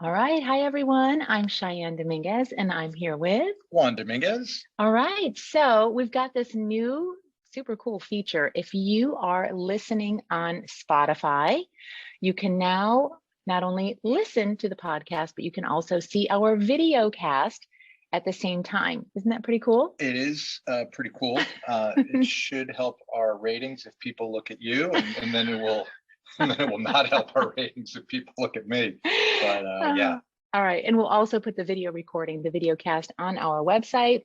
All right. Hi, everyone. I'm Cheyenne Dominguez, and I'm here with Juan Dominguez. All right. So we've got this new super cool feature. If you are listening on Spotify, you can now not only listen to the podcast, but you can also see our video cast at the same time. Isn't that pretty cool? It is pretty cool. It should help our ratings if people look at you, and then it will not help our ratings if people look at me. But yeah. All right. And we'll also put the video recording, the video cast on our website.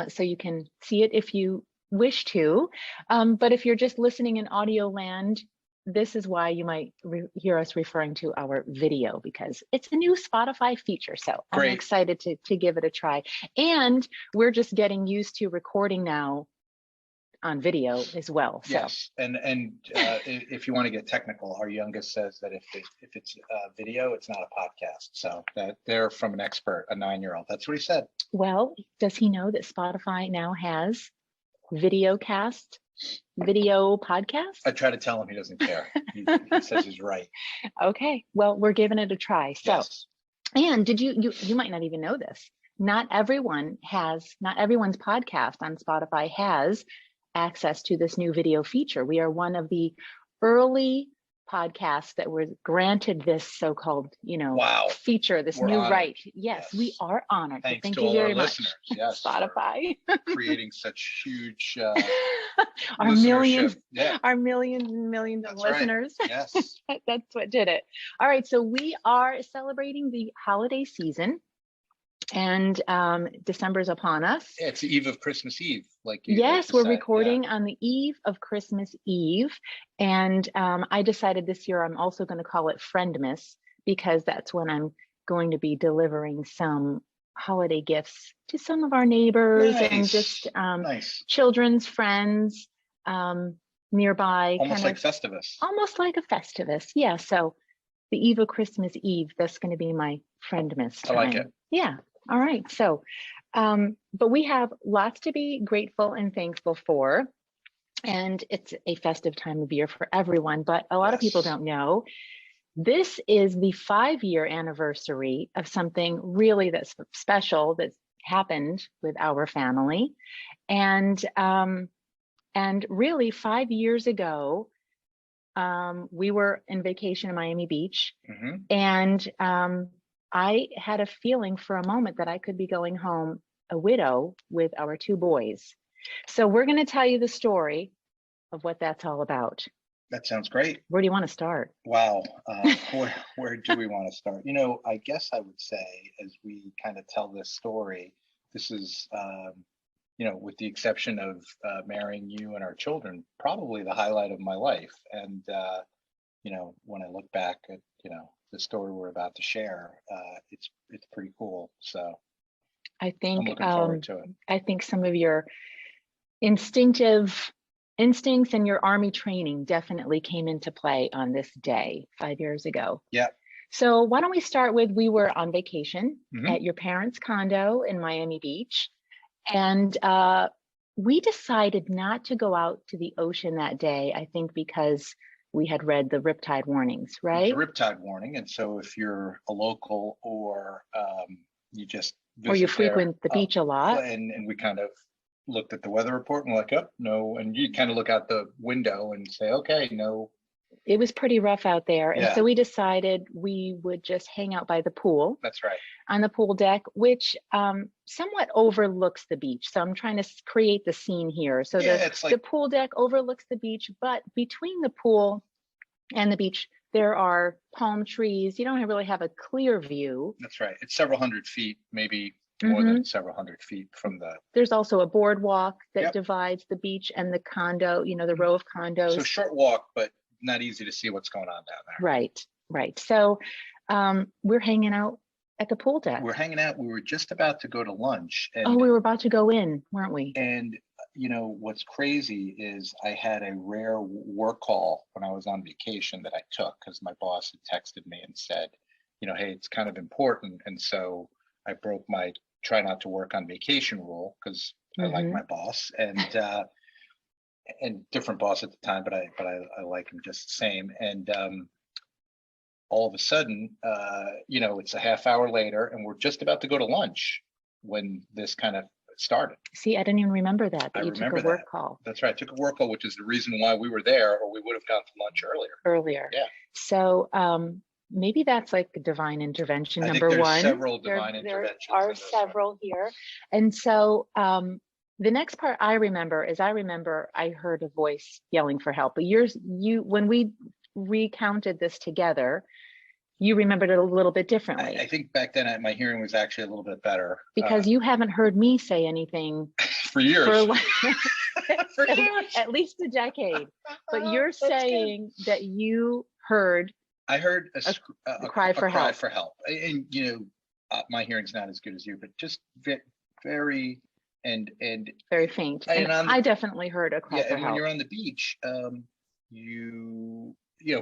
So you can see it if you wish to. But if you're just listening in audio land, this is why you might hear us referring to our video, because it's a new Spotify feature. So Great. I'm excited to give it a try. And we're just getting used to recording now on video as well. So. Yes, and if you want to get technical, our youngest says that if it's video, it's not a podcast. So that they're from an expert, a 9-year-old. That's what he said. Well, does he know that Spotify now has video podcast? I try to tell him, he doesn't care. He says he's right. Okay, well, we're giving it a try. So, yes. And did you might not even know this. Not everyone's podcast on Spotify has access to this new video feature. We are one of the early podcasts that were granted this so-called, wow. feature, this We're new honored. right. Yes, we are honored. Thanks Thank to you all very our much, listeners. Yes, Spotify. creating such huge our millions and millions of That's listeners. Right. Yes. That's what did it. All right, so we are celebrating the holiday season, and December's upon us. Yeah, it's the eve of Christmas Eve, yes, we're recording on the eve of Christmas Eve, and I decided this year I'm also going to call it Friendmas, because that's when I'm going to be delivering some holiday gifts to some of our neighbors. Nice. And just nice. Children's friends nearby. Almost like Festivus. Almost like a Festivus, yeah. So the eve of Christmas Eve, that's going to be my Friendmas time. I like it. Yeah. All right. So, but we have lots to be grateful and thankful for. And it's a festive time of year for everyone, but a lot of people don't know. This is the 5-year anniversary of something really that's special that's happened with our family. And really 5 years ago, we were in vacation in Miami Beach, and I had a feeling for a moment that I could be going home a widow with our 2 boys. So we're going to tell you the story of what that's all about. That sounds great. Where do you want to start? Wow. Where do we want to start? I guess I would say, as we kind of tell this story, this is, with the exception of marrying you and our children, probably the highlight of my life. And, when I look back at, the story we're about to share, it's pretty cool. So I think I'm looking forward to it. I think some of your instincts and your Army training definitely came into play on this day 5 years ago. Yeah. So why don't we start with, we were on vacation at your parents' condo in Miami Beach, and we decided not to go out to the ocean that day, I think because we had read the riptide warnings, right? The riptide warning. And so if you're a local or you just or you frequent the beach a lot. And we kind of looked at the weather report and like, oh, no. And you kind of look out the window and say, okay, no. It was pretty rough out there. And yeah. So we decided we would just hang out by the pool. That's right. On the pool deck, which somewhat overlooks the beach. So I'm trying to create the scene here. So the pool deck overlooks the beach, but between the pool and the beach, there are palm trees. You don't really have a clear view. That's right. It's several hundred feet, maybe more than several hundred feet from the. There's also a boardwalk that divides the beach and the condo, the row of condos. So short walk, but not easy to see what's going on down there. Right. So we're hanging out at the pool deck. We're hanging out. We were just about to go to lunch. And, we were about to go in, weren't we? And what's crazy is I had a rare work call when I was on vacation that I took because my boss had texted me and said, hey, it's kind of important. And so I broke my try not to work on vacation rule because I like my boss and different boss at the time, but I like him just the same. And all of a sudden, it's a half hour later and we're just about to go to lunch when this kind of started. See, I didn't even remember that I you took remember a work that. call. That's right. I took a work call, which is the reason why we were there, or we would have gone to lunch earlier. Yeah. So maybe that's like a divine intervention. I think Number there's one, several divine interventions. There are several here. And so the next part I remember is I heard a voice yelling for help. But when we recounted this together, you remembered it a little bit differently. I think back then my hearing was actually a little bit better. Because you haven't heard me say anything for years. For years. At least a decade. But you're saying that you heard. I heard a cry for help. And my hearing's not as good as you, but just very and very faint. And I definitely heard a cry for help. And when you're on the beach,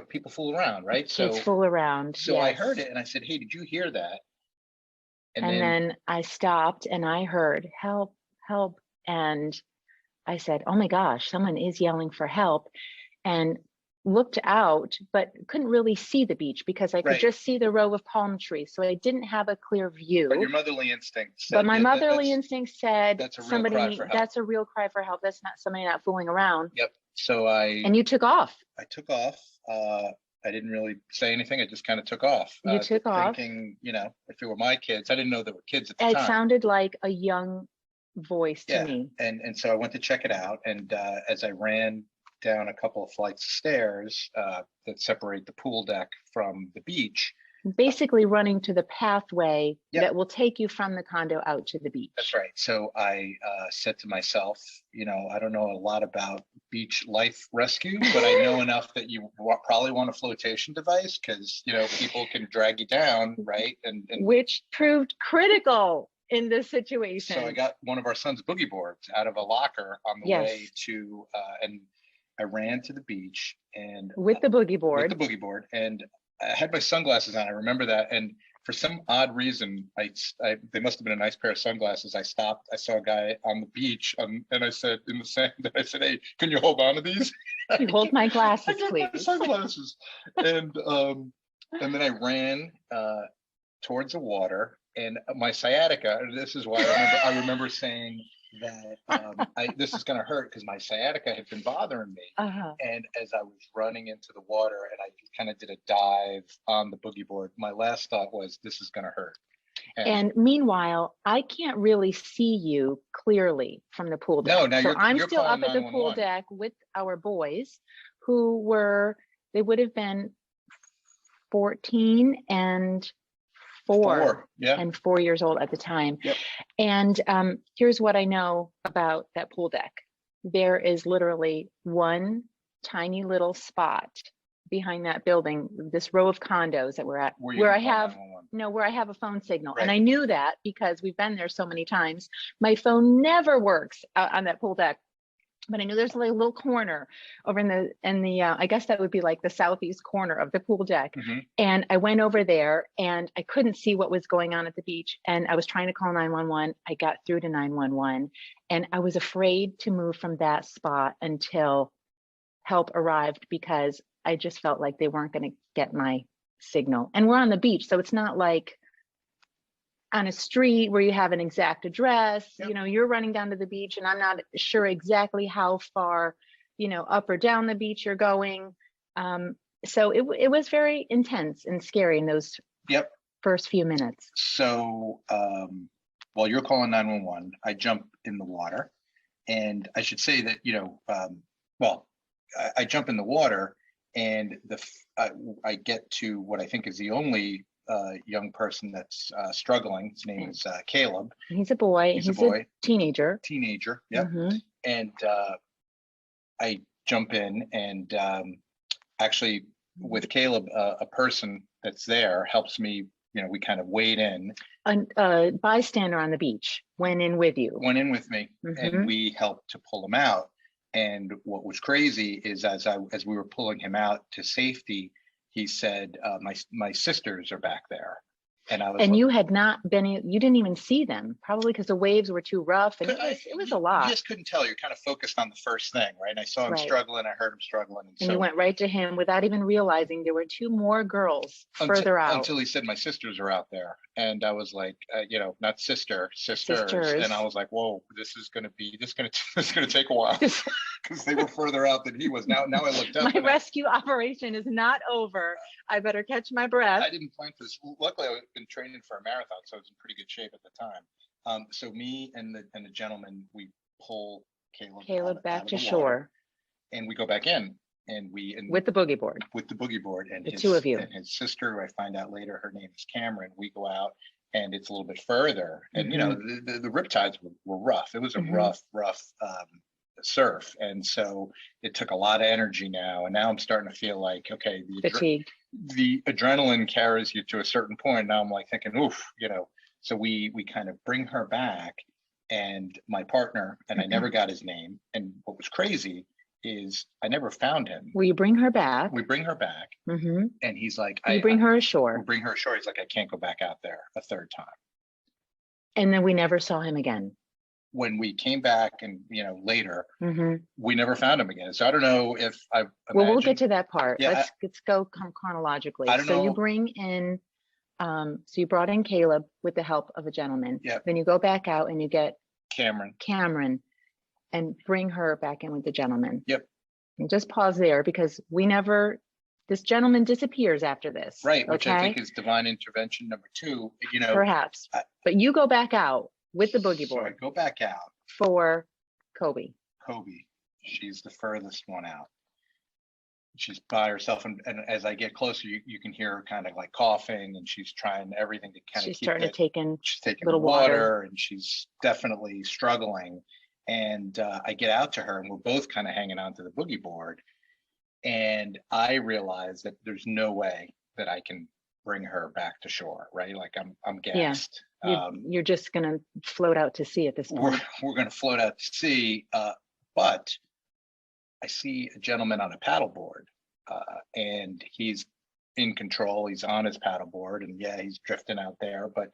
people fool around, right? Kids fool around. So yes. I heard it and I said, "Hey, did you hear that?" And then I stopped and I heard help, help. And I said, "Oh my gosh, someone is yelling for help." And looked out, but couldn't really see the beach because I could just see the row of palm trees. So I didn't have a clear view. But your motherly instinct said, but my motherly instinct said, that's a real cry for help. That's a real cry for help. That's not somebody not fooling around. Yep. So and you took off. I took off. I didn't really say anything. I just kind of took off. You took off. Thinking, if it were my kids, I didn't know there were kids at the time. It sounded like a young voice to me. And so I went to check it out. And as I ran down a couple of flights of stairs that separate the pool deck from the beach. Basically running to the pathway that will take you from the condo out to the beach. That's right. So I said to myself, I don't know a lot about beach life rescue, but I know enough that you probably want a flotation device because, people can drag you down, right? And which proved critical in this situation. So I got one of our son's boogie boards out of a locker on the way to, and I ran to the beach and with the boogie board. And I had my sunglasses on. I remember that. And for some odd reason, they must have been a nice pair of sunglasses. I stopped. I saw a guy on the beach, and I said in the sand, I said, "Hey, can you hold on to these?" You hold my glasses, please. My sunglasses. And then I ran towards the water, and my sciatica. This is why I remember saying that this is going to hurt because my sciatica had been bothering me. And as I was running into the water and I kind of did a dive on the boogie board, my last thought was, this is going to hurt. And meanwhile, I can't really see you clearly from the pool deck. So I'm still up at the pool deck with our boys they would have been 14 and 4 and 4 years old at the time. Yep. And here's what I know about that pool deck. There is literally one tiny little spot behind that building, this row of condos that we're at, where I have a phone signal. Right. And I knew that because we've been there so many times. My phone never works out on that pool deck. But I knew there's like a little corner over in the I guess that would be like the southeast corner of the pool deck. Mm-hmm. And I went over there and I couldn't see what was going on at the beach. And I was trying to call 911. I got through to 911 and I was afraid to move from that spot until help arrived because I just felt like they weren't going to get my signal. And we're on the beach, so it's not like on a street where you have an exact address. Yep. You're running down to the beach and I'm not sure exactly how far, up or down the beach you're going. So it was very intense and scary in those first few minutes. So while you're calling 911, I jump in the water, and I should say that, I jump in the water and I get to what I think is the only young person that's struggling. His name is Caleb. He's a boy. He's a teenager. Yep. Mm-hmm. And I jump in and actually with Caleb, a person that's there helps me. We kind of wade in. A bystander on the beach went in with you. Went in with me, mm-hmm. and we helped to pull him out. And what was crazy is as we were pulling him out to safety, he said, my sisters are back there. And I was And like, you had not been, you didn't even see them, probably because the waves were too rough, and it was a you lot. just couldn't tell. You're kind of focused on the first thing, right? And I saw him Right. struggling. I heard him struggling. And And so you went right to him without even realizing there were two more girls further out. until he said, my sisters are out there. And I was like, not sisters. Sisters. And I was like, whoa, this is going to take a while because they were further out than he was. Now I looked up. My rescue operation is not over. I better catch my breath. I didn't plan for this. Luckily, I've been training for a marathon, so I was in pretty good shape at the time. So me and the gentleman, we pull Caleb back out to of the shore, water, and we go back in, and with the boogie board. And the two of you, and his sister, who I find out later, her name is Cameron. We go out, and it's a little bit further, and the riptides were rough. It was a rough surf, and so it took a lot of energy now. And now I'm starting to feel like, okay, the adrenaline carries you to a certain point. Now I'm like thinking, oof, So we kind of bring her back, and my partner, and I never got his name. And what was crazy is I never found him. Will you bring her back? We bring her back, and he's like, you bring her ashore. We bring her ashore. He's like, I can't go back out there a third time. And then we never saw him again. When we came back, and later, we never found him again. So I don't know if we'll get to that part. Yeah, let's go chronologically. I don't know. You bring in, so you brought in Caleb with the help of a gentleman. Yep. Then you go back out and you get Cameron, and bring her back in with the gentleman. Yep. And just pause there, because this gentleman disappears after this. Right, which I think is divine intervention number 2. Perhaps, but you go back out with the boogie board. So I go back out for Kobe. She's the furthest one out. She's by herself, and as I get closer, you can hear her kind of like coughing, and she's trying everything to kind of she's taking little water, and she's definitely struggling. And I get out to her, and we're both kind of hanging on to the boogie board, and I realize that there's no way that I can bring her back to shore, right? Like I'm gassed. You're just gonna float out to sea at this point. We're gonna float out to sea, but I see a gentleman on a paddleboard, and he's in control. He's on his paddleboard, and he's drifting out there. But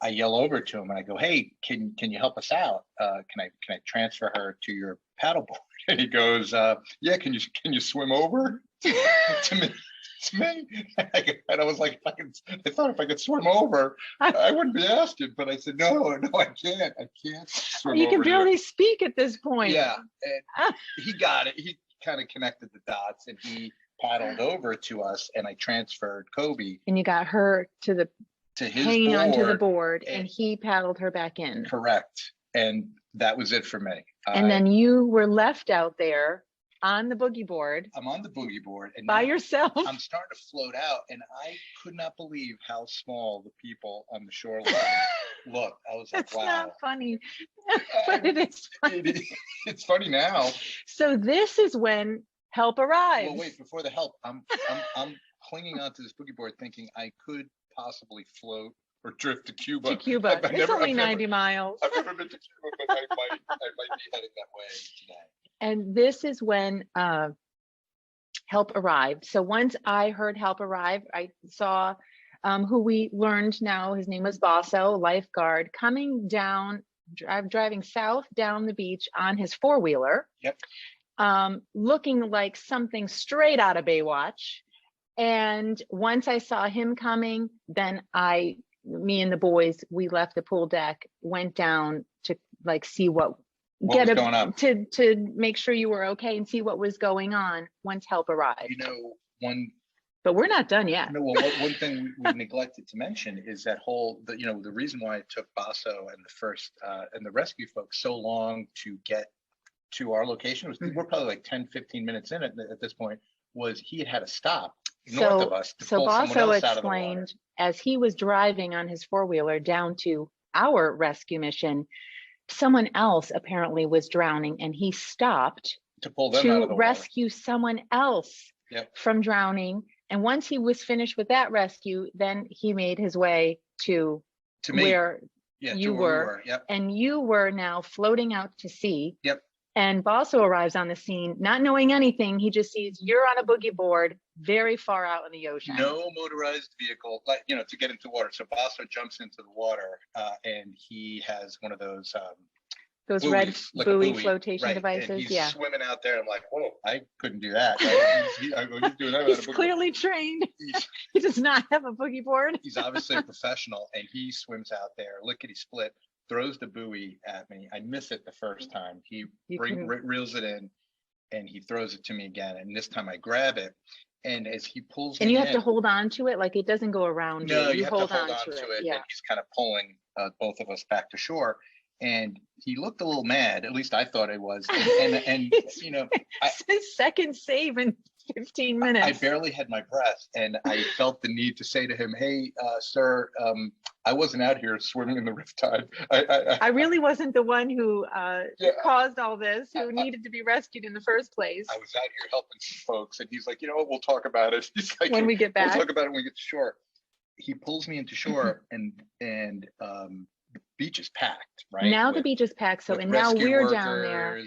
I yell over to him, and I go, "Hey, can you help us out? Can I transfer her to your paddleboard?" And he goes, "Yeah. Can you swim over to me?" And I was like, I thought if I could swim over, I wouldn't be asking. But I said, no, I can't. I can't swim. You can barely speak at this point. Yeah, and he got it. He kind of connected the dots, and he paddled over to us, and I transferred Kobe. And you got her to his hanging board, onto the board, and he paddled her back in. Correct. And that was it for me. And then you were left out there on the boogie board. I'm on the boogie board, and by yourself. I'm starting to float out, and I could not believe how small the people on the shoreline looked. I was like, it's wow. It's not funny, but it is funny. It's funny now. So this is when help arrives. Well, wait, before the help, I'm clinging onto this boogie board, thinking I could possibly float or drift to Cuba. It's only 90 miles. I've never been to Cuba, but I might be heading that way today. And this is when help arrived. So once I heard help arrive, I saw who we learned now, his name was Basso, lifeguard, coming down, driving south down the beach on his four-wheeler. Yep. Looking like something straight out of Baywatch. And once I saw him coming, then me and the boys, we left the pool deck, went down to see what was going on, to make sure you were okay and see what was going on once help arrived. But we're not done yet. One thing we neglected to mention is that the reason why it took Basso and the first and the rescue folks so long to get to our location was we're probably like 10-15 minutes in at this point, was he had to stop north of us to pull someone else out of the water. Explained, as he was driving on his four-wheeler down to our rescue mission, someone else apparently was drowning, and he stopped to pull them out of the rescue water. Someone else from drowning. And once he was finished with that rescue, then he made his way to where you were. Yep. And you were now floating out to sea. Yep. And Basso arrives on the scene, not knowing anything. He just sees you're on a boogie board very far out in the ocean. No motorized vehicle, like, you know, to get into water. So Basso jumps into the water, and he has one of those Those red buoys, like buoy a buoy, flotation right? devices. And he's Yeah. swimming out there. I'm like, whoa, I couldn't do that. Right? I go, he's doing that. He's clearly trained. He does not have a boogie board. He's obviously a professional, and he swims out there, lickety split, throws the buoy at me. I miss it the first time. He reels it in, and he throws it to me again. And this time I grab it. And as he pulls me and you have in, to hold on to it, like it doesn't go around no, you. you have hold to hold on on to it. Yeah. And he's kind of pulling both of us back to shore. And he looked a little mad, at least I thought it was. And you know, it's his second save in 15 minutes. I barely had my breath, and I felt the need to say to him, hey, sir, I wasn't out here swimming in the riptide. I really wasn't the one who caused all this, who needed to be rescued in the first place. I was out here helping some folks, and he's like, you know what, we'll talk about it. He's like, when we get back. We'll talk about it when we get to shore. He pulls me into shore, and the beach is packed, right? Now the beach is packed. So, and now we're down there.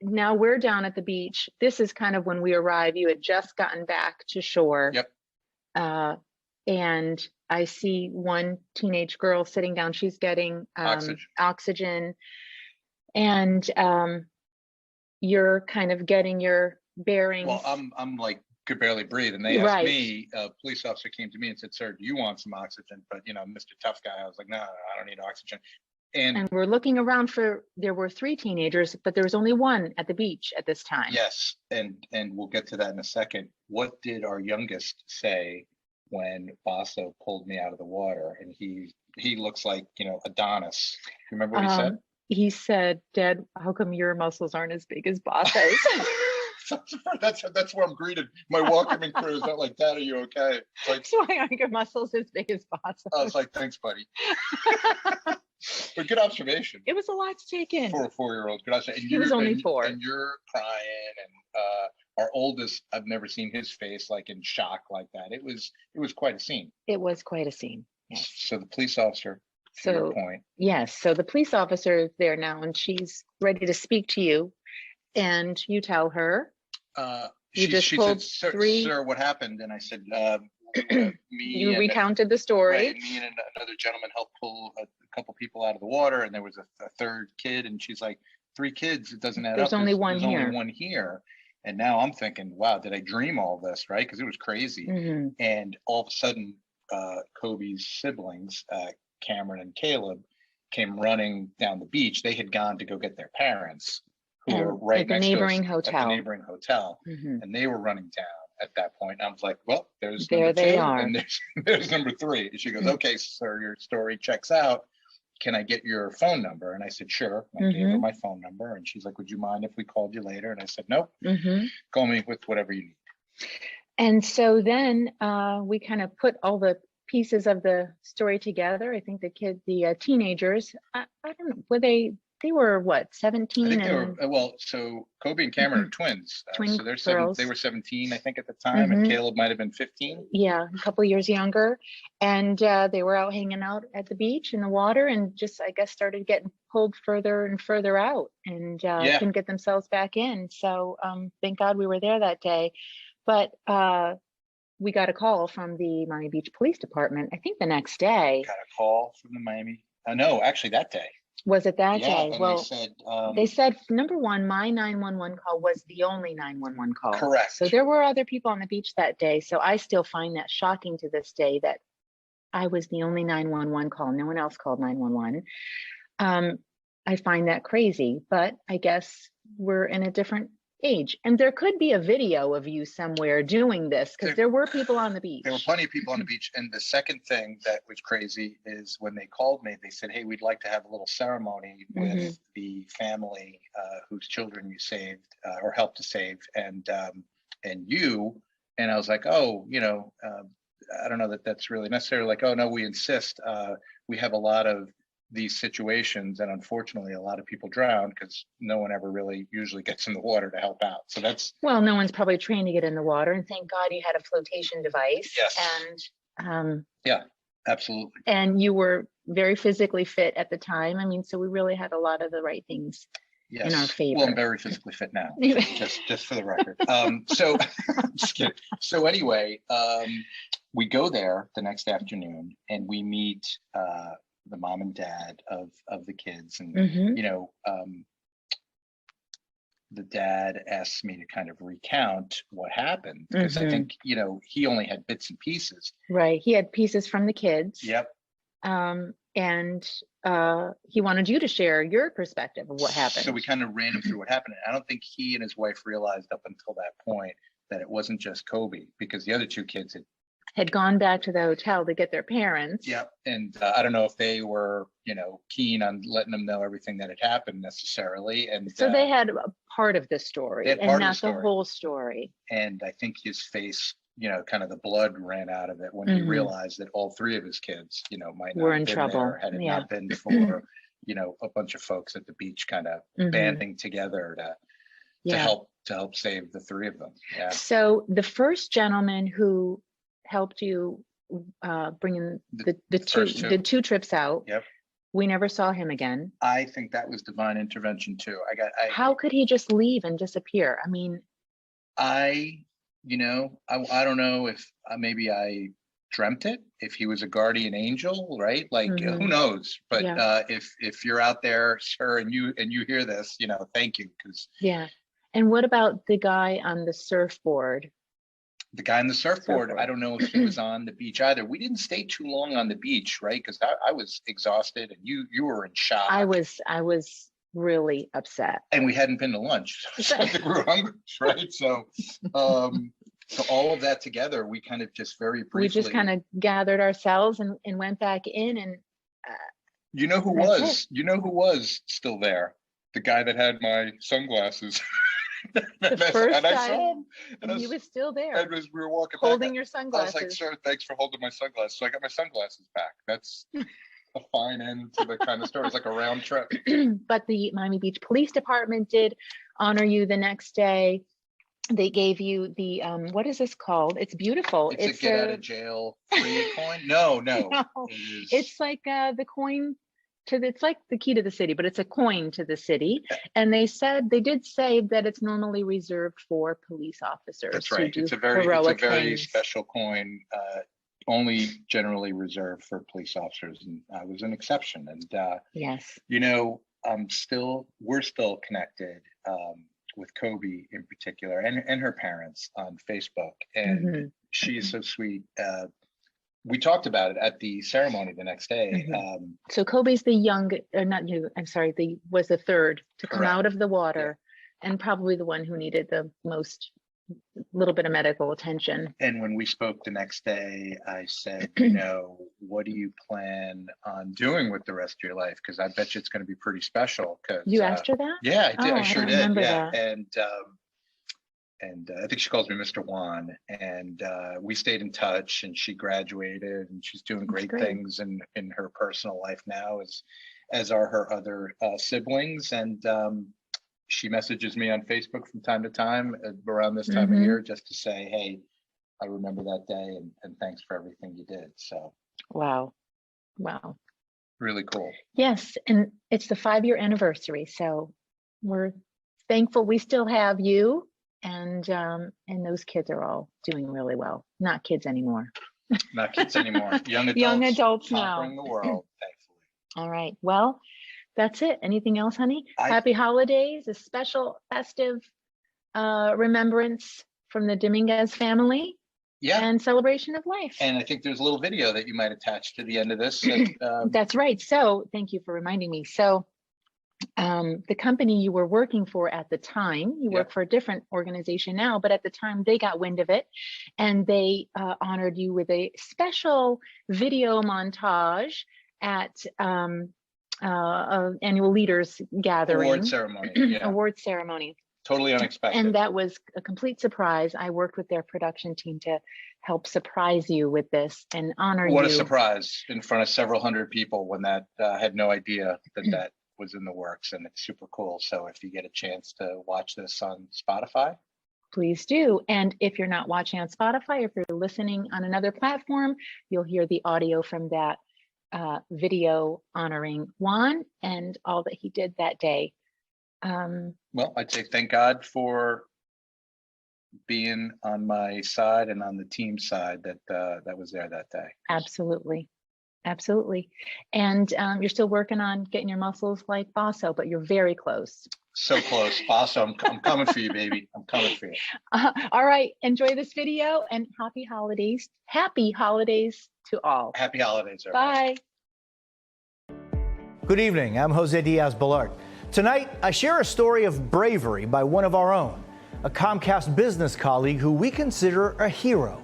Now we're down at the beach. This is kind of when we arrive. You had just gotten back to shore. Yep. And I see one teenage girl sitting down. She's getting oxygen. And you're kind of getting your bearings. Well, I'm like, could barely breathe, and they asked me, a police officer came to me and said, sir, do you want some oxygen? But you know, Mr. Tough Guy, I was like, no, I don't need oxygen. And we're looking around there were 3 teenagers, but there was only one at the beach at this time. Yes, and we'll get to that in a second. What did our youngest say when Basso pulled me out of the water? And he looks like, you know, Adonis. Remember what he said? He said, Dad, how come your muscles aren't as big as Basso's? That's where I'm greeted. My welcoming crew is not like, Dad, are you okay? Like, so why aren't your muscles as big as Basso? I was like, thanks, buddy. But good observation. It was a lot to take in. For a 4-year-old. Good observation. He was only 4. And you're crying, and our oldest, I've never seen his face like in shock like that. It was quite a scene. It was quite a scene. Yes. So the police officer, to your point. Yes. So the police officer is there now, and she's ready to speak to you. And you tell her. She said, sir, what happened? And I said, you recounted the story. Right, and me and another gentleman helped pull a couple people out of the water, and there was a third kid, and she's like, 3 kids, it doesn't add up. There's only one here. And now I'm thinking, wow, did I dream all this, right? Because it was crazy. Mm-hmm. And all of a sudden, Kobe's siblings, Cameron and Caleb, came running down the beach. They had gone to go get their parents, who were right next to us at the neighboring hotel. Mm-hmm. And they were running down at that point. And I was like, well, there's there number they 2, are. and there's number 3. And she goes, okay, sir, your story checks out. Can I get your phone number? And I said, sure. I gave her my phone number, and she's like, would you mind if we called you later? And I said, nope. Call me with whatever you need. And so then we kind of put all the pieces of the story together. I think the teenagers, I don't know, they were what, 17? I think they were, well, so Kobe and Cameron are twins. Twin so they're girls. They were 17, I think, at the time, and Caleb might have been 15. Yeah, a couple years younger. And they were out hanging out at the beach in the water, and just, I guess, started getting pulled further and further out, and couldn't get themselves back in. So thank God we were there that day. But we got a call from the Miami Beach Police Department, I think the next day. Got a call from the Miami, no, actually that day. Was it that day? And well, they said, number one, my 911 call was the only 911 call. Correct. So there were other people on the beach that day. So I still find that shocking to this day that I was the only 911 call. No one else called 911. I find that crazy, but I guess we're in a different age. And there could be a video of you somewhere doing this, because there were people on the beach. There were plenty of people on the beach. And the second thing that was crazy is when they called me, they said, hey, we'd like to have a little ceremony with the family whose children you saved or helped to save, and you. And I was like, oh, you know, I don't know that that's really necessary. Like, oh, no, we insist. We have a lot of these situations, and unfortunately a lot of people drown because no one ever really usually gets in the water to help out. So that's, well, no one's probably trained to get in the water, and thank God you had a flotation device. Yes. And yeah, absolutely. And you were very physically fit at the time. I mean, so we really had a lot of the right things Yes. in our favor. Well, I'm very physically fit now, just for the record. So just kidding. So anyway, we go there the next afternoon and we meet the mom and dad of the kids, and Mhm. you know, the dad asks me to kind of recount what happened because I think, you know, he only had bits and pieces. Right. He had pieces from the kids. Yep. And he wanted you to share your perspective of what happened. So we kind of ran him through what happened. I don't think he and his wife realized up until that point that it wasn't just Kobe, because the other two kids had gone back to the hotel to get their parents. Yeah. And I don't know if they were, you know, keen on letting them know everything that had happened necessarily. And so they had a part of the story and not the whole story. And I think his face, you know, kind of the blood ran out of it when he realized that all three of his kids, you know, might not were have in been trouble there had it not been for, you know, a bunch of folks at the beach kind of banding together to help save the three of them. Yeah. So the first gentleman who helped you bring in the two trips out. Yep. We never saw him again. I think that was divine intervention too. How could he just leave and disappear? I mean, you know, I don't know if maybe I dreamt it, if he was a guardian angel, right? Like who knows? But if you're out there, sir, and you hear this, you know, thank you, because And what about the guy on the surfboard? The guy on the surfboard, I don't know if he was on the beach either. We didn't stay too long on the beach, right? Because I was exhausted and you were in shock. I was really upset. And we hadn't been to lunch. So I think we were hungry, right? So all of that together, we kind of just very briefly. We just kind of gathered ourselves and went back in, and you know who was? You know who was still there? The guy that had my sunglasses. The first time, he was still there. And as we were walking holding back, your sunglasses. I was like, sir, thanks for holding my sunglasses. So I got my sunglasses back. That's a fine end to the kind of story. It's like a round trip. But the Miami Beach Police Department did honor you the next day. They gave you the what is this called? It's beautiful. It's a get out of jail free coin. No. It's like the coin it's like the key to the city, but it's a coin to the city. And they did say that it's normally reserved for police officers. That's right. It's a very special coin, only generally reserved for police officers. And I was an exception. And yes, you know, we're still connected with Kobe in particular, and her parents on Facebook. And she's so sweet. We talked about it at the ceremony the next day. So Kobe's was the third to come out of the water, and probably the one who needed the most little bit of medical attention. And when we spoke the next day, I said, you know, what do you plan on doing with the rest of your life? Because I bet you it's going to be pretty special. You asked her that? Yeah, I did. I sure did. Yeah. That. And I think she calls me Mr. Juan, and we stayed in touch, and she graduated, and she's doing great things in her personal life now, as are her other siblings. And she messages me on Facebook from time to time around this time of year just to say, hey, I remember that day, and thanks for everything you did. So wow. Really cool. Yes, and it's the 5-year anniversary, so we're thankful we still have you. And those kids are all doing really well. Not kids anymore. Not kids anymore. Young adults. Young adults conquering now. the world, thankfully. All right. Well, that's it. Anything else, honey? Happy holidays. A special festive remembrance from the Dominguez family. Yeah. And celebration of life. And I think there's a little video that you might attach to the end of this. That's right. So thank you for reminding me. So the company you were working for at the time, you work for a different organization now, but at the time they got wind of it, and they honored you with a special video montage at annual leaders gathering. Award ceremony. Totally unexpected. And that was a complete surprise. I worked with their production team to help surprise you with this and honor you. What a surprise in front of several hundred people when that had no idea that was in the works, and it's super cool. So if you get a chance to watch this on Spotify, please do. And if you're not watching on Spotify, if you're listening on another platform, you'll hear the audio from that video honoring Juan and all that he did that day. Well, I'd say thank God for being on my side and on the team side that was there that day. Absolutely. Absolutely. And you're still working on getting your muscles like Basso, but you're very close. So close. Basso, I'm coming for you, baby. I'm coming for you. All right. Enjoy this video and happy holidays. Happy holidays to all. Happy holidays, everybody. Bye. Good evening. I'm Jose Diaz-Balart. Tonight, I share a story of bravery by one of our own, a Comcast business colleague who we consider a hero.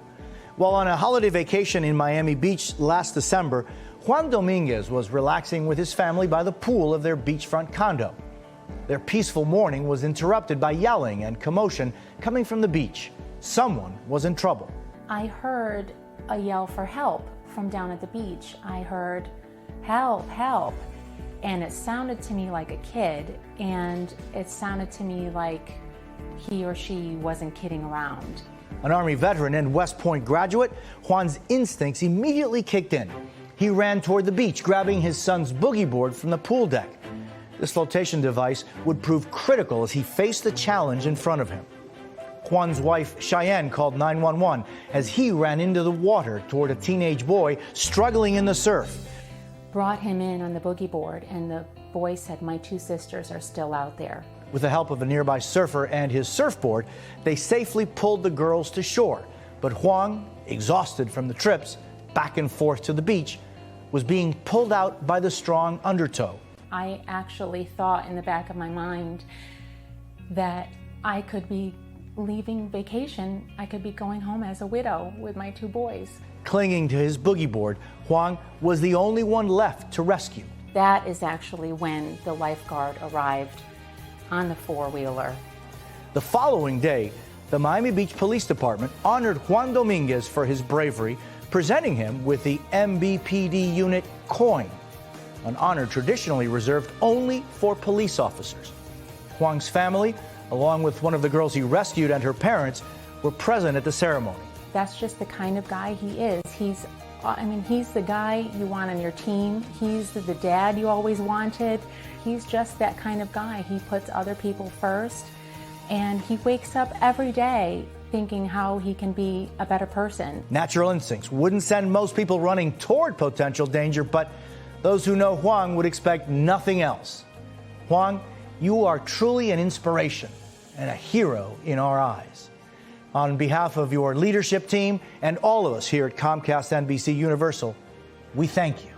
While on a holiday vacation in Miami Beach last December, Juan Dominguez was relaxing with his family by the pool of their beachfront condo. Their peaceful morning was interrupted by yelling and commotion coming from the beach. Someone was in trouble. I heard a yell for help from down at the beach. I heard, "Help, help." And it sounded to me like a kid, and it sounded to me like he or she wasn't kidding around. An Army veteran and West Point graduate, Juan's instincts immediately kicked in. He ran toward the beach, grabbing his son's boogie board from the pool deck. This flotation device would prove critical as he faced the challenge in front of him. Juan's wife, Cheyenne, called 911 as he ran into the water toward a teenage boy struggling in the surf. Brought him in on the boogie board, and the boy said, "My two sisters are still out there." With the help of a nearby surfer and his surfboard, they safely pulled the girls to shore. But Juan, exhausted from the trips back and forth to the beach, was being pulled out by the strong undertow. I actually thought in the back of my mind that I could be leaving vacation. I could be going home as a widow with my two boys. Clinging to his boogie board, Juan was the only one left to rescue. That is actually when the lifeguard arrived on the four-wheeler. The following day, the Miami Beach Police Department honored Juan Dominguez for his bravery, presenting him with the MBPD unit coin, an honor traditionally reserved only for police officers. Juan's family, along with one of the girls he rescued and her parents, were present at the ceremony. That's just the kind of guy he is. He's the guy you want on your team. He's the dad you always wanted. He's just that kind of guy. He puts other people first, and he wakes up every day thinking how he can be a better person. Natural instincts wouldn't send most people running toward potential danger, but those who know Juan would expect nothing else. Juan, you are truly an inspiration and a hero in our eyes. On behalf of your leadership team and all of us here at Comcast NBC Universal, we thank you.